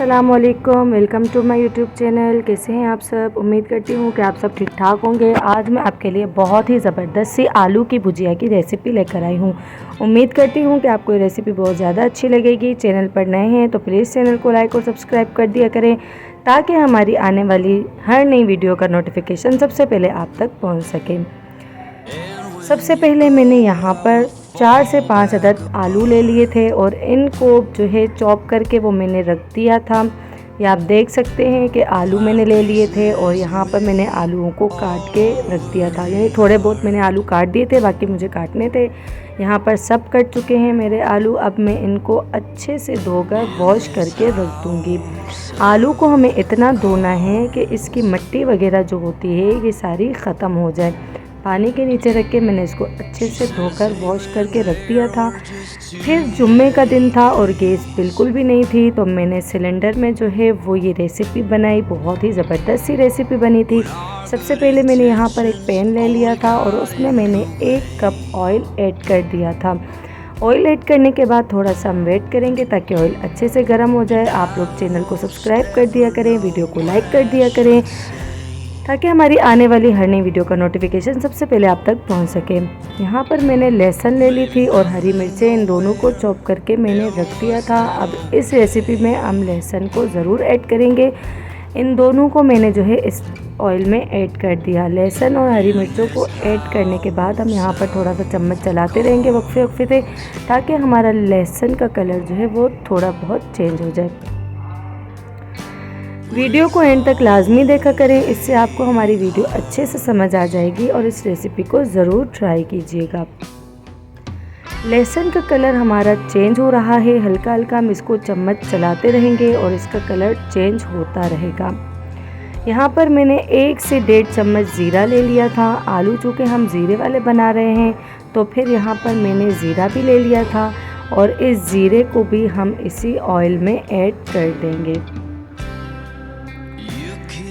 अस्सलामुअलैकुम, welcome to my YouTube channel. कैसे हैं आप सब? उम्मीद करती हूँ कि आप सब ठीक ठाक होंगे। आज मैं आपके लिए बहुत ही ज़बरदस्त सी आलू की भुजिया की रेसिपी लेकर आई हूँ। उम्मीद करती हूँ कि आपको ये रेसिपी बहुत ज़्यादा अच्छी लगेगी। चैनल पर नए हैं तो प्लीज़ चैनल को लाइक और सब्सक्राइब कर दिया करें ताकि हमारी आने वाली हर नई वीडियो का नोटिफिकेशन सबसे पहले आप तक पहुँच सके। सबसे पहले मैंने यहाँ पर 4 से 5 अदद आलू ले लिए थे और इनको जो है चॉप करके वो मैंने रख दिया था। ये आप देख सकते हैं कि आलू मैंने ले लिए थे और यहाँ पर मैंने आलूओं को काट के रख दिया था। यानी थोड़े बहुत मैंने आलू काट दिए थे, बाकी मुझे काटने थे। यहाँ पर सब कट चुके हैं मेरे आलू। अब मैं इनको अच्छे से धोकर वॉश करके रख दूँगी। आलू को हमें इतना धोना है कि इसकी मिट्टी वगैरह जो होती है ये सारी ख़त्म हो जाए। पानी के नीचे रख के मैंने इसको अच्छे से धोकर वॉश करके रख दिया था। फिर जुम्मे का दिन था और गैस बिल्कुल भी नहीं थी, तो मैंने सिलेंडर में जो है वो ये रेसिपी बनाई। बहुत ही ज़बरदस्त सी रेसिपी बनी थी। सबसे पहले मैंने यहाँ पर एक पैन ले लिया था और उसमें मैंने 1 कप ऑयल ऐड कर दिया था। ऑयल ऐड करने के बाद थोड़ा सा हम वेट करेंगे ताकि ऑयल अच्छे से गर्म हो जाए। आप लोग चैनल को सब्सक्राइब कर दिया करें, वीडियो को लाइक कर दिया करें ताकि हमारी आने वाली हर नई वीडियो का नोटिफिकेशन सबसे पहले आप तक पहुंच सके। यहाँ पर मैंने लहसुन ले ली थी और हरी मिर्चें, इन दोनों को चॉप करके मैंने रख दिया था। अब इस रेसिपी में हम लहसुन को ज़रूर ऐड करेंगे। इन दोनों को मैंने जो है इस ऑयल में ऐड कर दिया। लहसुन और हरी मिर्चों को ऐड करने के बाद हम यहाँ पर थोड़ा सा चम्मच चलाते रहेंगे वक्फे वक्फे से, ताकि हमारा लहसुन का कलर जो है वो थोड़ा बहुत चेंज हो जाए। वीडियो को एंड तक लाजमी देखा करें, इससे आपको हमारी वीडियो अच्छे से समझ आ जाएगी और इस रेसिपी को ज़रूर ट्राई कीजिएगा। लहसुन का कलर हमारा चेंज हो रहा है, हल्का हल्का हम इसको चम्मच चलाते रहेंगे और इसका कलर चेंज होता रहेगा। यहाँ पर मैंने 1 से 1.5 चम्मच ज़ीरा ले लिया था। आलू चूँकि हम ज़ीरे वाले बना रहे हैं तो फिर यहाँ पर मैंने ज़ीरा भी ले लिया था और इस ज़ीरे को भी हम इसी ऑयल में ऐड कर देंगे।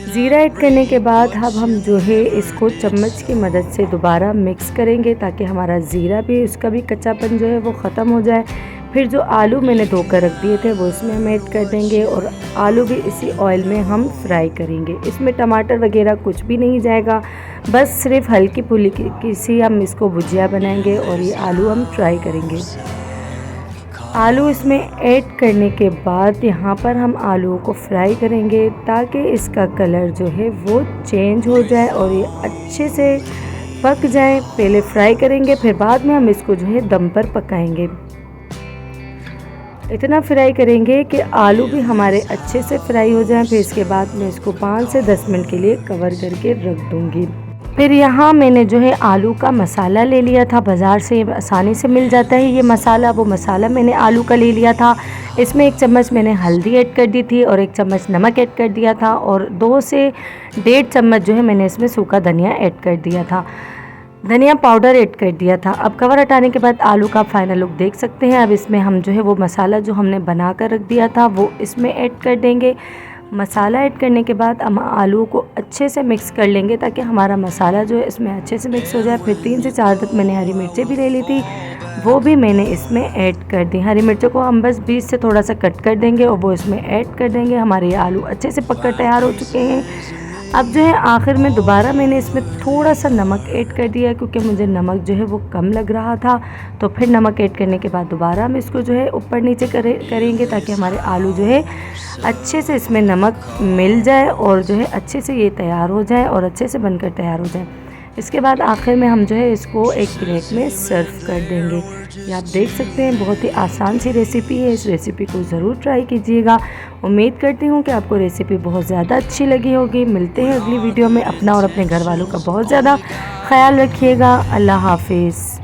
ज़ीरा ऐड करने के बाद अब हम जो है इसको चम्मच की मदद से दोबारा मिक्स करेंगे ताकि हमारा ज़ीरा भी, उसका भी कच्चापन जो है वो ख़त्म हो जाए। फिर जो आलू मैंने धोकर रख दिए थे वो इसमें हम ऐड कर देंगे और आलू भी इसी ऑयल में हम फ्राई करेंगे। इसमें टमाटर वगैरह कुछ भी नहीं जाएगा, बस सिर्फ हल्की फुल्की सी हम इसको भुजिया बनाएंगे और ये आलू हम फ्राई करेंगे। आलू इसमें ऐड करने के बाद यहाँ पर हम आलूओं को फ्राई करेंगे ताकि इसका कलर जो है वो चेंज हो जाए और ये अच्छे से पक जाए। पहले फ्राई करेंगे, फिर बाद में हम इसको जो है दम पर पकाएंगे। इतना फ्राई करेंगे कि आलू भी हमारे अच्छे से फ्राई हो जाए। फिर इसके बाद मैं इसको 5 से 10 मिनट के लिए कवर करके रख दूँगी। फिर यहाँ मैंने जो है आलू का मसाला ले लिया था, बाज़ार से आसानी से मिल जाता है ये मसाला। वो मसाला मैंने आलू का ले लिया था। इसमें 1 चम्मच मैंने हल्दी ऐड कर दी थी और 1 चम्मच नमक ऐड कर दिया था और 2 से 1.5 चम्मच जो है मैंने इसमें सूखा धनिया ऐड कर दिया था, धनिया पाउडर ऐड कर दिया था। अब कवर हटाने के बाद आलू का फाइनल लुक देख सकते हैं। अब इसमें हम जो है वो मसाला जो हमने बना कर रख दिया था वो इसमें ऐड कर देंगे। मसाला ऐड करने के बाद हम आलू को अच्छे से मिक्स कर लेंगे ताकि हमारा मसाला जो है इसमें अच्छे से मिक्स हो जाए। फिर 3 से 4 तक मैंने हरी मिर्चें भी ले ली थी, वो भी मैंने इसमें ऐड कर दी। हरी मिर्चों को हम बस बीच से थोड़ा सा कट कर देंगे और वो इसमें ऐड कर देंगे। हमारे आलू अच्छे से पककर तैयार हो चुके हैं। अब जो है आखिर में दोबारा मैंने इसमें थोड़ा सा नमक ऐड कर दिया क्योंकि मुझे नमक जो है वो कम लग रहा था। तो फिर नमक ऐड करने के बाद दोबारा हम इसको जो है ऊपर नीचे करेंगे ताकि हमारे आलू जो है अच्छे से इसमें नमक मिल जाए और जो है अच्छे से ये तैयार हो जाए और अच्छे से बनकर तैयार हो जाए। इसके बाद आखिर में हम जो है इसको एक प्लेट में सर्व कर देंगे। ये आप देख सकते हैं बहुत ही आसान सी रेसिपी है। इस रेसिपी को ज़रूर ट्राई कीजिएगा। उम्मीद करती हूँ कि आपको रेसिपी बहुत ज़्यादा अच्छी लगी होगी। मिलते हैं अगली वीडियो में। अपना और अपने घर वालों का बहुत ज़्यादा ख्याल रखिएगा। अल्लाह हाफिज़।